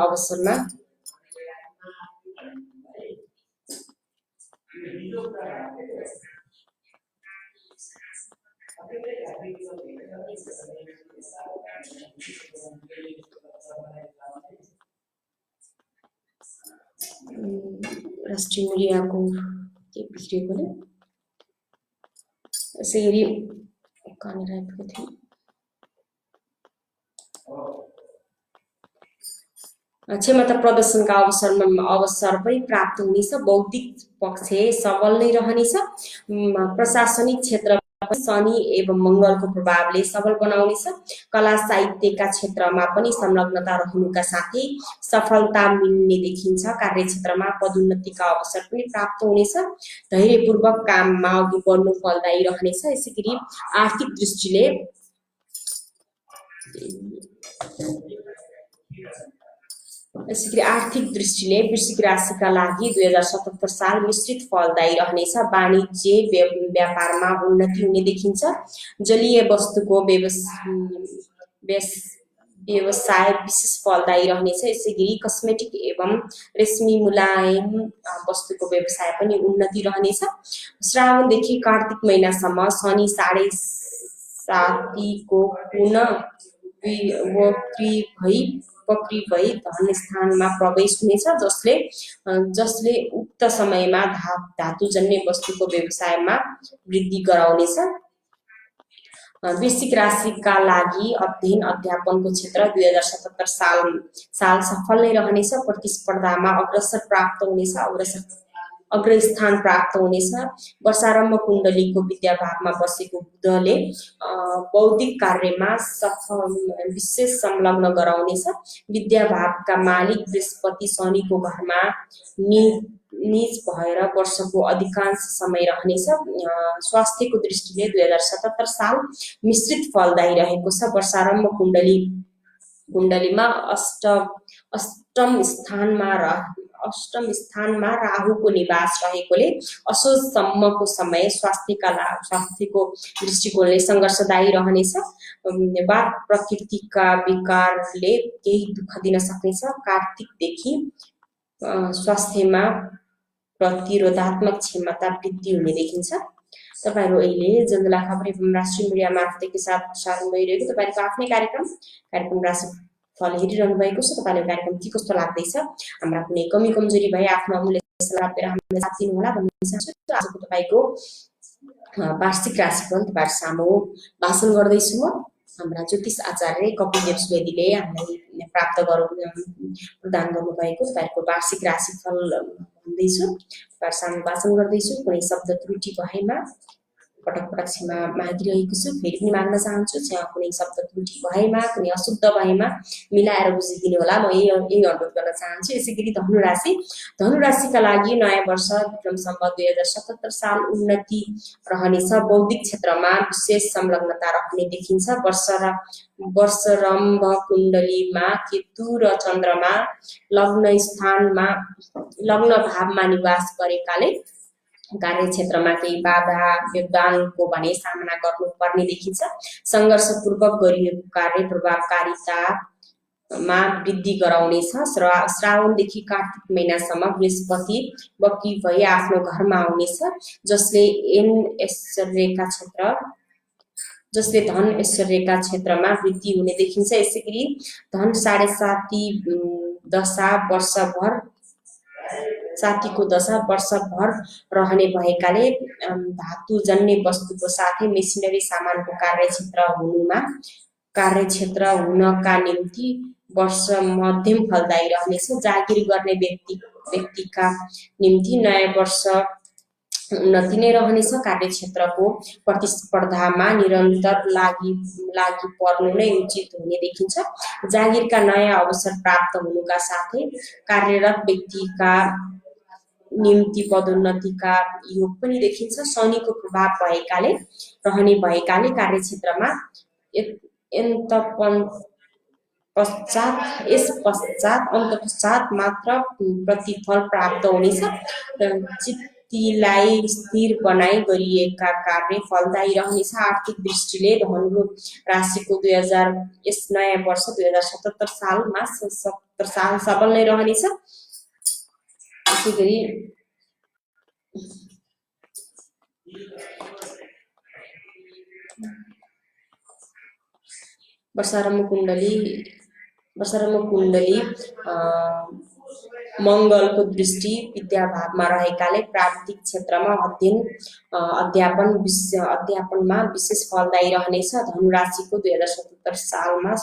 अवसरमा राष्ट्रिय मिडियाको के बिग्रेको नि यसरी कनेर आइपुगेको थियो। क्षमता प्रदर्शनका अवसर पनि प्राप्त हुनेछ। बौद्धिक पक्ष सबल नै रहनेछ। प्रशासनिक क्षेत्र शनि एवं मङ्गलको प्रभावले सबल बनाउनेछ। कला साहित्यका क्षेत्रमा पनि संलग्नता रहनुका साथै सफलता मिल्ने देखिन्छ। कार्यक्षेत्रमा पदोन्नतिका अवसर पनि प्राप्त हुनेछ। धैर्यपूर्वक काममा अघि बढ्नु फलदायी रहनेछ। यसै गरी आर्थिक दृष्टिले आर्थिक दृष्टिले वृश्चिक राशिका लागि 2077 साल मिश्रित फलदायी रहनेछ। वाणिज्य व्यापारमा उन्नति हुने देखिन्छ। जलीय वस्तुको व्यवसाय विशेष फलदायी रहनेछ। यसै गरी कस्मेटिक एवं रेशमी मुलायम वस्तुको व्यवसाय पनि उन्नति रहनेछ। श्रावणदेखि कार्तिक महिनासम्म शनि 7.5को पुनः वक्री भई धन स्थानमा प्रवेश हुनेछ, जसले उक्त समयमा धातुजन्य वस्तुको व्यवसायमा वृद्धि गराउनेछ। वृश्चिक राशिका लागि अध्ययन अध्यापनको क्षेत्र 2077 साल सफल नै रहनेछ। प्रतिस्पर्धामा अग्रस्थान प्राप्त हुनेछ। वर्षारम्भ कुण्डलीको विद्याभावमा बसेको बुधले बौद्धिक कार्यमा विशेष संलग्न गराउनेछ। विद्याभावका मालिक बृहस्पति शनिको घरमा नीच भएर वर्षको अधिकांश समय रहनेछ। स्वास्थ्यको दृष्टिले 2077 साल मिश्रित फलदायी रहेको छ। वर्षारम्भ कुण्डलीमा अष्टम स्थानमा राहुको निवास रहेकोले असोजसम्मको समय स्वास्थ्यको दृष्टिकोणले सङ्घर्षदायी रहनेछ। वात प्रकृतिका विकारले केही दुःख दिन सक्नेछ। कार्तिकदेखि स्वास्थ्यमा प्रतिरोधात्मक क्षमता वृद्धि हुने देखिन्छ। तपाईहरु अहिले जंगला खबर एवं राष्ट्रिय मिडिया मार्फत एकैसाथ प्रसारण भइरहेको तपाईहरुको आफ्नै कार्यक्रम राशि फल हेरिरहनु भएको छ। तपाईहरुको कार्यक्रम के कस्तो लाग्दैछ, हाम्रा कुनै कमी कमजोरी भए आफ्नो अमूल्य सल्लाह दिएर हामीलाई साथ दिनु होला भन्ने चाहन्छु। आजको तपाईको वार्षिक राशिफल तपाईहरु सामु भाषण गर्दैछु म। हाम्रा ज्योतिष आचार्य कपिल देव सुवेदीले हामीलाई प्रदान गर्नुभएको तपाईहरुको वार्षिक राशिफल भन्दैछु, तपाईहरु सामु भाषण गर्दैछु। कुनै शब्द त्रुटि भएमा पटक क्षमा मागिरहेको छु। फेरि पनि माग्न चाहन्छु, कुनै शब्द त्रुटि भएमा कुनै अशुद्ध भएमा मिलाएर बुझिदिनु होला, म यही अनुरोध गर्न चाहन्छु। यसैगरी धनु राशिका लागि नयाँ वर्ष विक्रम सम्वत 2077 साल उन्नति रहनेछ। बौद्धिक क्षेत्रमा विशेष संलग्नता रहने देखिन्छ। वर्षरम्भ कुण्डलीमा केतु र चन्द्रमा लग्न भावमा निवास गरेकाले कार्यक्षेत्रमा केही बाधा योगदानको भने सामना गर्नुपर्ने देखिन्छ। सङ्घर्षपूर्वक गरिएको कार्य प्रभावकारितामा वृद्धि गराउनेछ। श्रावणदेखि कार्तिक महिनासम्म बृहस्पति वक्री भई आफ्नो घरमा आउनेछ, जसले धन ऐश्वर्यका क्षेत्रमा वृद्धि हुने देखिन्छ। यसैगरी धन 7.5 साथीको दशा वर्षभर रहने भएकाले धातुजन्य वस्तुको साथै मेसिनरी सामानको कार्यक्षेत्र हुनका निम्ति वर्ष मध्यम फलदायी रहनेछ। जागिर गर्ने व्यक्तिका निम्ति नयाँ वर्ष उन्नति नै रहनेछ। कार्यक्षेत्रको प्रतिस्पर्धामा निरन्तर लागि पर्नु नै उचित हुने देखिन्छ। जागिरका नयाँ अवसर प्राप्त हुनुका साथै कार्यरत व्यक्तिका निम्ति पदोन्नतिका योग पनि देखिन्छ। शनिको प्रभाव रहने भएकाले कार्यक्षेत्रमा यस पश्चात मात्र प्रतिफल प्राप्त हुनेछ। चित्तलाई स्थिर बनाई गरिएका कार्य फलदायी रहनेछ। आर्थिक दृष्टिले धनु राशिको यस नयाँ वर्ष 2077 साल सबल नै रहनेछ। त्यसैगरी वर्षारम्भ कुण्डली मङ्गलको दृष्टि विद्या भावमा रहेकाले प्राविधिक क्षेत्रमा अध्यापनमा विशेष फलदायी रहनेछ। धनु राशिको 2077 सालमा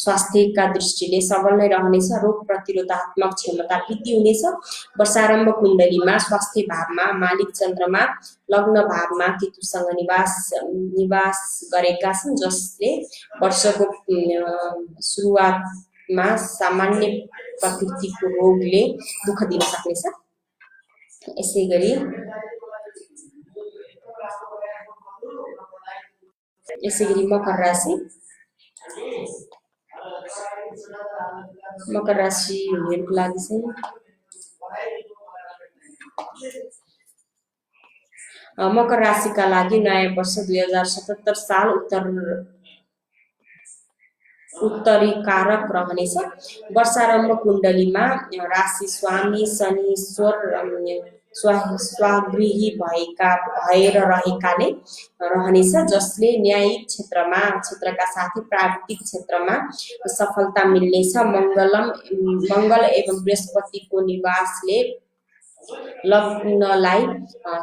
स्वास्थ्यका दृष्टिले सबल नै रहनेछ। रोग प्रतिरोधात्मक क्षमता वृद्धि हुनेछ। वर्षारम्भ कुण्डलीमा स्वास्थ्य भावमा मालिक चन्द्रमा लग्न भावमा केतुसँग निवास गरेका छन्, जसले वर्षको सुरुवातमा सामान्य प्रकृतिको रोगले दुःख दिन सक्नेछ। यसैगरी मकर राशि हुनेहरूको लागि चाहिँ मकर राशिका लागि नयाँ वर्ष 2077 साल उत्तरी कारक रहनेछ। वर्षारम्भ कुण्डलीमा राशि स्वामी शनिश्वर स्वागृही भएर रहेकाले रहनेछ, जसले न्यायिक क्षेत्रका साथै प्राविधिक क्षेत्रमा सफलता मिल्नेछ। मङ्गल एवं बृहस्पतिको निवासले लग्नलाई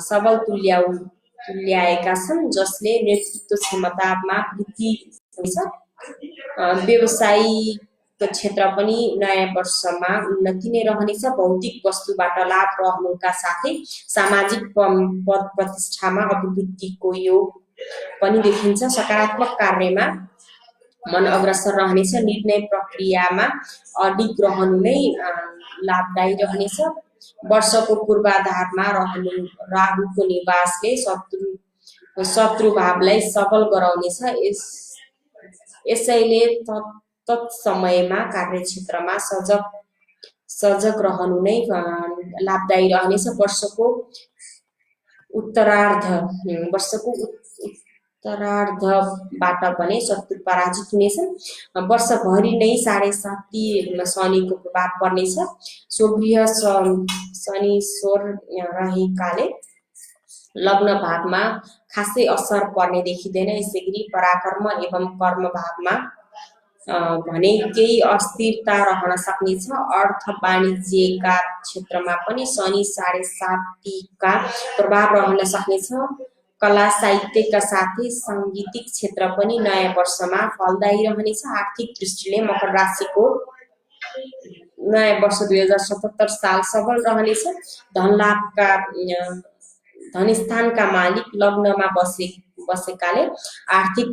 सबल तुल्याएका छन्, जसले नेतृत्व क्षमतामा वृद्धि हुनेछ। व्यवसायिक क्षेत्र पनि नयाँ वर्षमा उन्नति नै रहनेछ। भौतिक वस्तुबाट लाभ रहनुका साथै सामाजिक पद प्रतिष्ठामा अभिवृद्धिको योग पनि देखिन्छ। सकारात्मक कार्यमा मन अग्रसर रहनेछ। निर्णय प्रक्रियामा अडिग रहनु नै लाभदायी रहनेछ। वर्षको पूर्वाधारमा राहुको निवासले शत्रु भावलाई सबल गराउनेछ। यसैले तत्समयमा कार्यक्षेत्रमा सजग रहनु नै लाभदायी रहनेछ। वर्षको उत्तरार्धबाट भने शत्रु पराजित हुनेछन्। वर्षभरि नै 7.5 शनिको प्रभाव पर्नेछ। स्वगृह शनिश्वर रहेकाले लग्न भावमा खासै असर पर्ने देखिँदैन। यसैगरी पराक्रम एवं कर्म भावमा भने केही अस्थिरता रहन सक्नेछ। अर्थ वाणिज्यका क्षेत्रमा पनि शनि 7.5 का प्रभाव रहन सक्नेछ। कला साहित्यका साथै साङ्गीतिक क्षेत्र पनि नयाँ वर्षमा फलदायी रहनेछ। आर्थिक दृष्टिले मकर राशिको नयाँ वर्ष 2077 साल सबल रहनेछ। धनस्थानका मालिक लग्नमा बसेकाले आर्थिक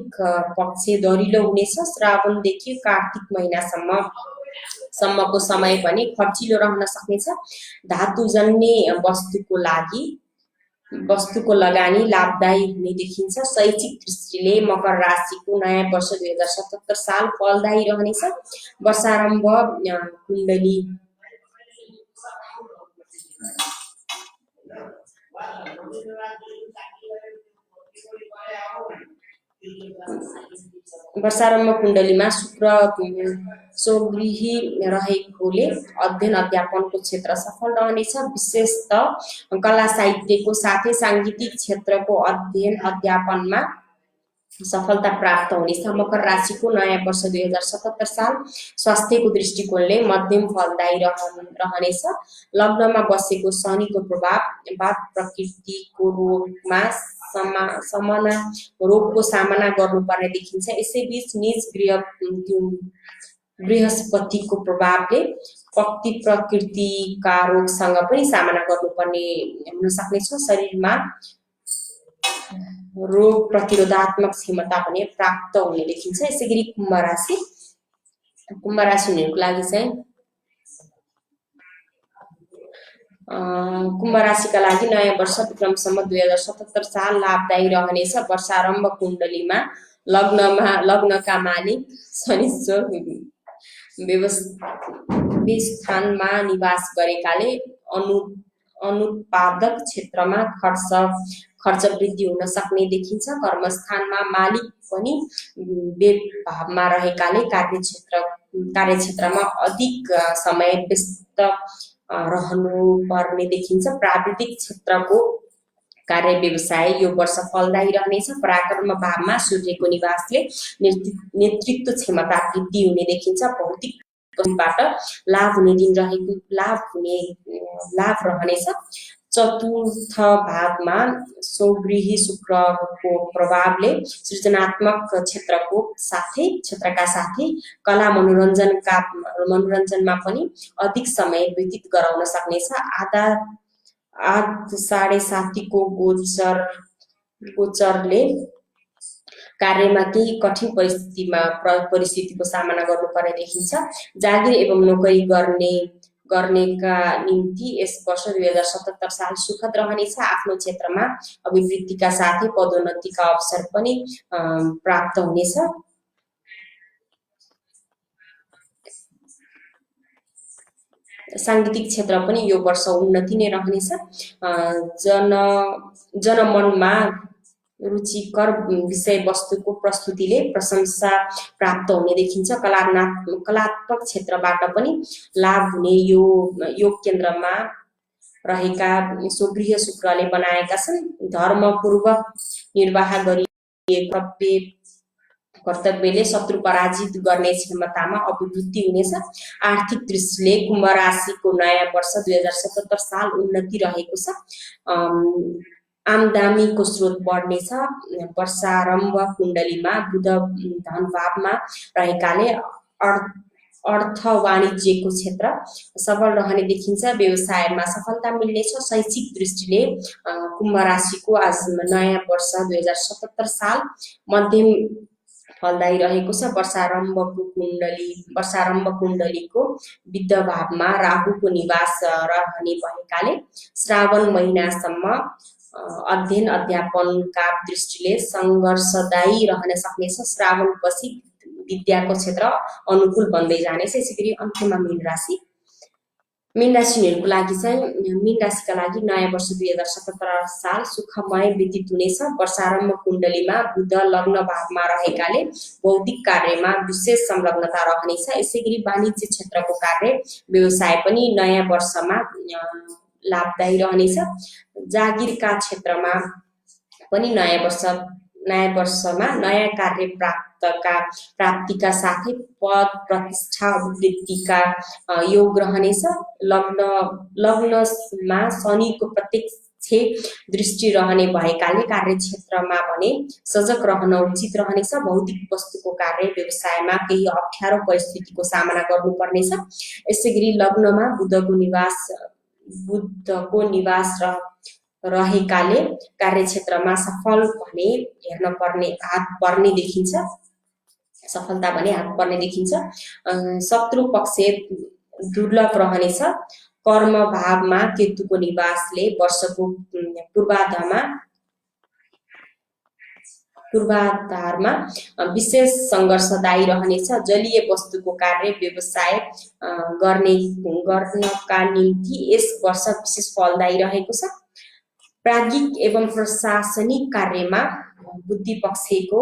पक्ष दरिलो हुनेछ। श्रावणदेखि कार्तिक महिनासम्मको समय पनि खर्चिलो रहन सक्नेछ। धातुजन्य वस्तुको लगानी लाभदायी हुने देखिन्छ। शैक्षिक दृष्टिले मकर राशिको नयाँ वर्ष 2077 साल फलदायी रहनेछ। वर्षारम्भ कुण्डली कुण्डलीमा शुक्र स्वगृही रहेकोले अध्ययन अध्यापनको क्षेत्र सफल रहनेछ। विशेषतः कला साहित्यको साथै साङ्गीतिक क्षेत्रको अध्ययन अध्यापनमा सफलता प्राप्त हुनेछ। मकर राशिको नयाँ वर्ष 2077 साल स्वास्थ्यको दृष्टिकोणले मध्यम फलदायी रहनेछ। लग्नमा बसेको शनिको प्रभाव प्रकृतिको रोगको सामना गर्नुपर्ने देखिन्छ। यसैबीच निज बृहस्पतिको प्रभावले प्रकृतिका रोगसँग पनि सामना गर्नुपर्ने हुन सक्नेछ। शरीरमा रोग प्रतिरोधात्मक क्षमता पनि प्राप्त हुने देखिन्छ। यसैगरी कुम्भ राशि हुनेको लागि चाहिँ कुम्भ राशिका लागि नयाँ वर्ष विक्रम सम्वत 2077 साल लाभदायी रहनेछ। वर्षारम्भ कुण्डलीमा लग्नका मालिक शनिश्वर व्यवस्थानमा निवास गरेकाले अनुत्पादक क्षेत्रमा खर्च वृद्धि हुन सक्ने देखिन्छ। कर्मस्थानमा मालिक पनि भावमा रहेकाले कार्यक्षेत्रमा अधिक समय व्यस्त रहनुपर्ने देखिन्छ। प्राविधिक क्षेत्रको कार्य व्यवसाय यो वर्ष फलदायी रहनेछ। पराक्रम भावमा सूर्यको निवासले नेतृत्व क्षमता वृद्धि हुने देखिन्छ। भौतिक बाट लाभ हुने दिन रहेको लाभ रहनेछ। चतुर्थ भावमा स्वगृही शुक्रको प्रभावले सृजनात्मक क्षेत्रका साथै कला मनोरञ्जनमा पनि अधिक समय व्यतीत गराउन सक्नेछ। आध साढे सातीको गोचरले कार्यमा केही कठिन परिस्थितिको सामना गर्नुपर्ने देखिन्छ। जागिर एवं नोकरी गर्नेका निम्ति यस वर्ष 2077 साल सुखद रहनेछ। आफ्नो क्षेत्रमा अभिवृद्धिका साथै पदोन्नतिका अवसर पनि प्राप्त हुनेछ। सांगीतिक क्षेत्र पनि यो वर्ष उन्नति नै रहनेछ। जनमनमा रुचिकर विषयवस्तुको प्रस्तुतिले प्रशंसा प्राप्त हुने देखिन्छ। कलात्मक क्षेत्रबाट पनि लाभ हुने यो केन्द्रमा रहेका स्वगृह शुक्रले बनाएका छन्। धर्मपूर्वक निर्वाह गरिएको कर्तव्यले शत्रु पराजित गर्ने क्षमतामा अभिवृद्धि हुनेछ। आर्थिक दृष्टिले कुम्भ राशिको नयाँ वर्ष 2077 साल उन्नति रहेको छ। आमदामीको स्रोत बढ्नेछ। वर्षारम्भ कुण्डलीमा बुध धन भावमा रहेकाले अर्थ वाणिज्यको क्षेत्र सबल रहने देखिन्छ। व्यवसायमा सफलता मिल्नेछ। शैक्षिक दृष्टिले कुम्भ राशिको आज नयाँ वर्ष 2077 साल मध्यम फलदायी रहेको छ। वर्षारम्भ कुण्डलीको विद्ध भावमा राहुको निवास रहने भएकाले श्रावण महिनासम्म अध्ययन अध्यापनका दृष्टिले सङ्घर्षदायी रहन सक्नेछ। श्रावणपछि विद्याको क्षेत्र अनुकूल बन्दै जानेछ। यसैगरी अन्त्यमा मीन राशिहरूको लागि चाहिँ मीन राशिका लागि नयाँ वर्ष 2077 साल सुखमय व्यतीत हुनेछ। वर्षारम्भ कुण्डलीमा बुध लग्न भावमा रहेकाले बौद्धिक कार्यमा विशेष संलग्नता रहनेछ। यसैगरी वाणिज्य क्षेत्रको कार्य व्यवसाय पनि नयाँ वर्षमा लाभदायी रहनेछ। जागिरका क्षेत्रमा पनि नयाँ वर्षमा नयाँ कार्य प्राप्तिका साथै पद प्रतिष्ठा अभिवृद्धिका योग रहनेछ। लग्नमा शनिको प्रत्यक्ष दृष्टि रहने भएकाले कार्यक्षेत्रमा भने सजग रहन उचित रहनेछ। भौतिक वस्तुको कार्य व्यवसायमा केही अप्ठ्यारो परिस्थितिको सामना गर्नुपर्नेछ। यसैगरी लग्नमा बुधको निवास रहेकाले कार्यक्षेत्रमा सफलता भने हात पर्ने देखिन्छ। शत्रु पक्ष दुर्लभ रहनेछ। कर्म भावमा केतुको निवासले वर्षको पूर्वाधारमा विशेष सङ्घर्षदायी रहनेछ। जलीय वस्तुको कार्य व्यवसाय गर्नका निम्ति यस वर्ष विशेष फलदायी रहेको छ। प्राज्ञिक एवं प्रशासनिक कार्यमा बुद्धि पक्षको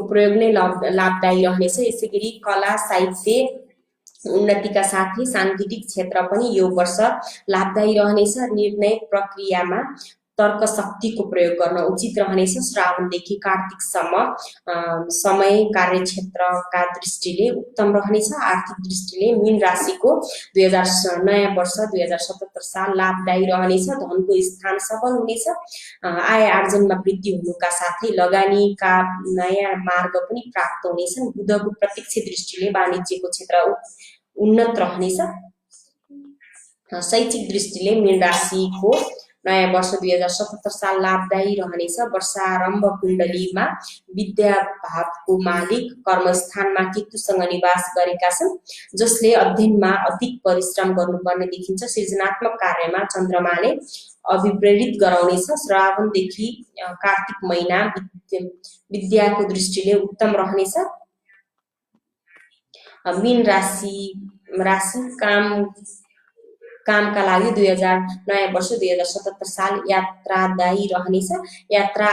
प्रयोग नै लाभदायी रहनेछ। यसैगरी कला साहित्य उन्नतिका साथै सांगीतिक क्षेत्र पनि यो वर्ष लाभदायी रहनेछ। निर्णय प्रक्रियामा तर्क शक्तिको प्रयोग गर्न उचित रहनेछ। श्रावणदेखि कार्तिकसम्म समय कार्यक्षेत्रका दृष्टिले उत्तम रहनेछ। आर्थिक दृष्टिले मीन राशिको नयाँ वर्ष 2077 साल लाभदायी रहनेछ। धनको स्थान सबल हुनेछ। आय आर्जनमा वृद्धि हुनुका साथै लगानीका नयाँ मार्ग पनि प्राप्त हुनेछन्। बुधको प्रत्यक्ष दृष्टिले वाणिज्यको क्षेत्र उन्नत रहनेछ। शैक्षिक दृष्टिले मीन राशिको नयाँ वर्ष 2077 साल लाभदायी रहनेछ। वर्षारम्भ कुण्डलीमा विद्या भावको मालिक कर्मस्थानमा केतुसँग निवास गरेका छन्, जसले अध्ययनमा अधिक परिश्रम गर्नुपर्ने देखिन्छ। सृजनात्मक कार्यमा चन्द्रमाले अभिप्रेरित गराउनेछ। श्रावणदेखि कार्तिक महिना विद्याको दृष्टिले उत्तम रहनेछ। मीन राशि कामका लागि नयाँ वर्ष 2077 साल यात्रादायी रहनेछ। यात्रा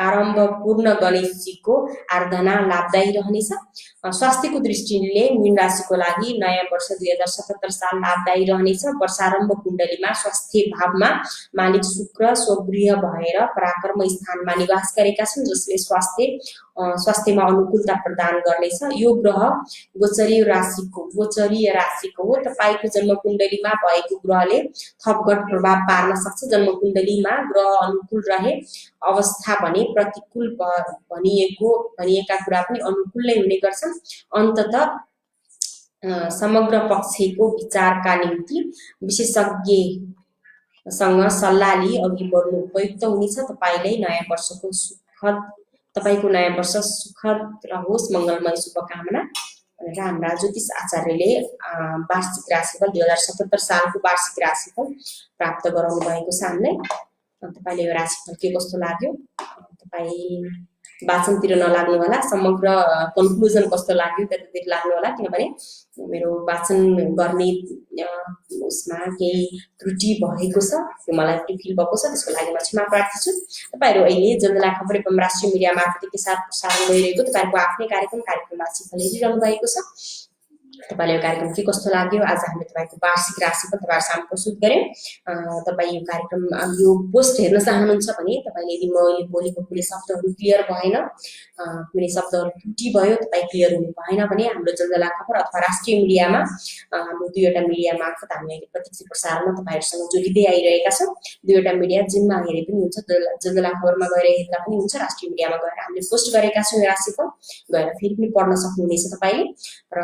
आरम्भपूर्ण गणेशजीको आराधना लाभदायी रहनेछ। स्वास्थ्यको दृष्टिले मीन राशिको लागि नयाँ वर्ष 2077 साल लाभदायी रहनेछ। वर्षारम्भ कुण्डलीमा स्वास्थ्य भावमा मालिक शुक्र स्वगृह भएर पराक्रम स्थानमा निवास गरेका छन्, जसले स्वास्थ्यमा अनुकूलता प्रदान गर्नेछ। यो ग्रह गोचरीय राशिको हो। तपाईको जन्म कुण्डलीमा भएको ग्रहले थपघट प्रभाव पार्न सक्छ। जन्म कुण्डलीमा ग्रह अनुकूल रहे अवस्था भने प्रतिकूल भनिएका कुरा पनि अनुकूल नै हुने गर्छन्। अन्ततः समग्र पक्षको विचारका निम्ति विशेषज्ञसँग सल्लाह लिई अघि बढ्नु उपयुक्त हुनेछ। तपाईको नयाँ वर्ष सुखद रहोस्, मङ्गलमय शुभकामना भनेर हाम्रा ज्योतिष आचार्यले वार्षिक राशिफल 2077 सालको वार्षिक राशिफल प्राप्त गराउनु भएको छ हामीलाई। तपाईले यो राशिफल के कस्तो लाग्यो? तपाई वाचनतिर नलाग्नु होला, समग्र कन्क्लुजन कस्तो लाग्यो त्यतातिर लाग्नु होला, किनभने मेरो वाचन गर्ने उसमा केही त्रुटि भएको छ, त्यो मलाई फिल भएको छ, त्यसको लागि म क्षमा प्रार्थी छु। तपाईहरु अहिले जलजला खबर एवं राष्ट्रिय मिडिया मार्फत के साथ प्रसारण गरिरहेको तपाईहरुको आफ्नै कार्यक्रम राशिफल हेरिरहनु भएको छ। तपाईलाई यो कार्यक्रम के कस्तो लाग्यो? आज हामीले तपाईको वार्षिक राशिफल तपाईहरु सामु प्रस्तुत गर्यौं। तपाई यो कार्यक्रम यो पोस्ट हेर्न चाहनुहुन्छ भने तपाईले यदि मैले बोलेको कुनै शब्दहरु क्लियर भएन, कुनै शब्दहरु त्रुटि भयो, तपाई क्लियर हुनु भएन भने हाम्रो जलजला खबर अथवा राष्ट्रिय मिडियामा हाम्रो दुईवटा मिडिया मार्फत हामी अहिले प्रत्यक्ष प्रसारणमा तपाईहरुसँग जोडिदै आइरहेका छौं। दुईवटा मिडिया जिनमा हेरे पनि हुन्छ, जलजला खबरमा गएर हेर्दा पनि हुन्छ, राष्ट्रिय मिडियामा गएर हामीले पोस्ट गरेका छौं। यो राशिफल गएर फेरि पनि पढ्न सक्नुहुनेछ तपाईले। र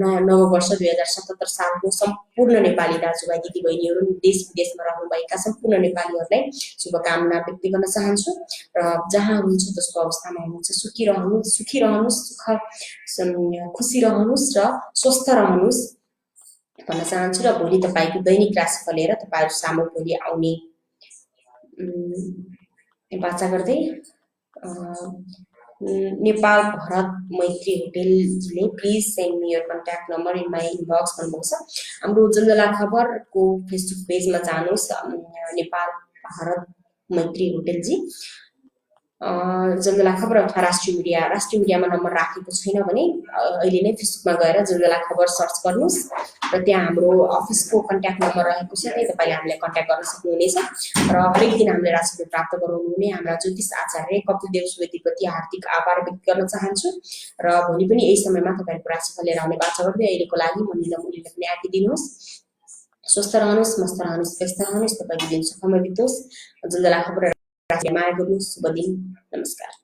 नयाँ नव वर्ष 2077 सालको सम्पूर्ण नेपाली दाजुभाइ दिदीबहिनीहरु देश विदेशमा रहनुभएका सम्पूर्ण नेपालीहरुलाई शुभकामना व्यक्त गर्न चाहन्छु। र जहाँ हुनुहुन्छ जसको अवस्थामा हुनुहुन्छ सुखी रहनुस्, खुसी रहनुस् र स्वस्थ रहनुस् भन्न चाहन्छु। र भोलि तपाईको दैनिक राशिफल लिएर तपाईहरु सामु भोलि आउने बाचा गर्दै नेपाल भरत मैत्री होटलले please send me your contact number in my inbox भन्नुभएको छ। हाम्रो जलजला खबरको फेसबुक पेजमा जानुहोस्, नेपाल भारत मैत्री होटलजी जलजला खबर अथवा राष्ट्रिय मिडियामा नम्बर राखेको छैन भने अहिले नै फेसबुकमा गएर जलजला खबर सर्च गर्नुस् र त्यहाँ हाम्रो अफिसको कन्ट्याक्ट नम्बर रहेको छ, त्यही तपाईले हामीलाई कन्ट्याक्ट गर्न सक्नुहुनेछ। र हरेक दिन हामीले राशिफल प्राप्त गराउनु हुने हाम्रा ज्योतिष आचार्य कपिलदेव सुवेदीप्रति हार्दिक आभार व्यक्त गर्न चाहन्छु। र भोलि पनि यही समयमा तपाईहरुको राशिफल लिएर आउने बाचा गर्दै अहिलेको लागि म निला मुलीले पनि आज्ञा दिनुहोस्। स्वस्थ रहनुस्, मस्त रहनुस्, व्यस्त रहनुस्, तपाईको दिन सुखमय बितोस्। जलजला खबर माया गर्नुहोस्। शुभ दिन, नमस्कार।